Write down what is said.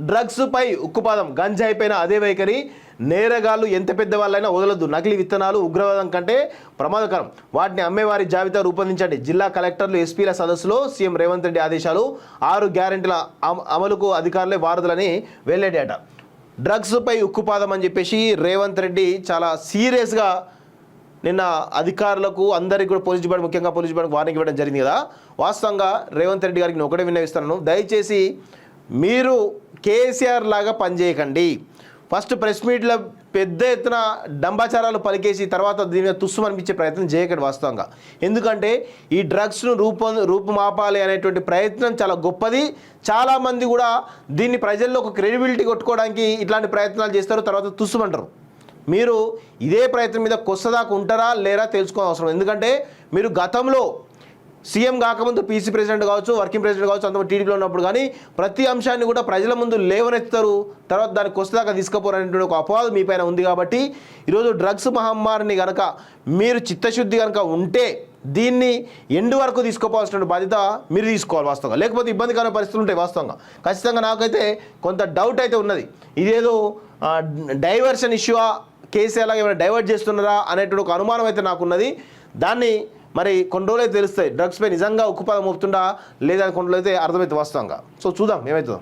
Drugs పై ఉక్కుపాదం, గంజాయి పైన అదే వైఖరి. నేరగాళ్లు ఎంత పెద్దవాళ్ళైనా వదలొద్దు. నకిలీ విత్తనాలు ఉగ్రవాదం కంటే ప్రమాదకరం. వాటిని అమ్మేవారి జాబితా రూపొందించండి. జిల్లా కలెక్టర్లు, ఎస్పీల సదస్సులో సీఎం రేవంత్ రెడ్డి ఆదేశాలు. 6 గ్యారెంటీల అమలుకు అధికారులే వారధులని వెల్లడి. డ్రగ్స్ పై ఉక్కుపాదం అని చెప్పేసి రేవంత్ రెడ్డి చాలా సీరియస్గా నిన్న అధికారులకు, అందరికీ కూడా పోలీస్ డిపార్ట్మెంట్, ముఖ్యంగా పోలీస్ డిపార్ట్మెంట్ వార్నింగ్ ఇవ్వడం జరిగింది కదా. వాస్తవంగా రేవంత్ రెడ్డి గారికి నేను ఒకటే విన్నవిస్తున్నాను, దయచేసి మీరు కేసీఆర్ లాగా పనిచేయకండి. ఫస్ట్ ప్రెస్ మీట్లో పెద్ద ఎత్తున డంబాచారాలు పలికేసి తర్వాత దీని మీద తుస్సు అనిపించే ప్రయత్నం చేయకండి వాస్తవంగా. ఎందుకంటే ఈ డ్రగ్స్ను రూపుమాపాలి అనేటువంటి ప్రయత్నం చాలా గొప్పది. చాలామంది కూడా దీన్ని ప్రజల్లో ఒక క్రెడిబిలిటీ కొట్టుకోవడానికి ఇట్లాంటి ప్రయత్నాలు చేస్తారు, తర్వాత తుస్సుమంటారు. మీరు ఇదే ప్రయత్నం మీద కొత్తదాకా ఉంటారా లేరా తెలుసుకోవాల్సిన అవసరం. ఎందుకంటే మీరు గతంలో సీఎం కాకముందు పీసీ ప్రెసిడెంట్ కావచ్చు, వర్కింగ్ ప్రెసిడెంట్ కావచ్చు, అంత టీడీపీలో ఉన్నప్పుడు కానీ ప్రతి అంశాన్ని కూడా ప్రజల ముందు లేవనెత్తారు, తర్వాత దాన్ని కొత్తదాకా తీసుకుపోరనేటువంటి ఒక అపవాదం మీ పైన ఉంది. కాబట్టి ఈరోజు డ్రగ్స్ మహమ్మారిని కనుక మీరు చిత్తశుద్ధి కనుక ఉంటే దీన్ని ఎండు వరకు తీసుకోవాల్సిన బాధ్యత మీరు తీసుకోవాలి వాస్తవంగా. లేకపోతే ఇబ్బందికరమైన పరిస్థితులు ఉంటాయి వాస్తవంగా. ఖచ్చితంగా నాకైతే కొంత డౌట్ అయితే ఉన్నది. ఇదేదో డైవర్షన్ ఇష్యూవా, కేసీఆర్ లాగా ఏమైనా డైవర్ట్ చేస్తున్నారా అనేటువంటి ఒక అనుమానం అయితే నాకున్నది. దాన్ని మరి కొన్ని రోజులైతే తెలుస్తాయి. డ్రగ్స్పై నిజంగా ఉక్కుపాదం మోపుతుండా లేదా కొన్ని రోజులైతే అర్థమైతే వాస్తవంగా. సో చూద్దాం ఏమవుతుందో.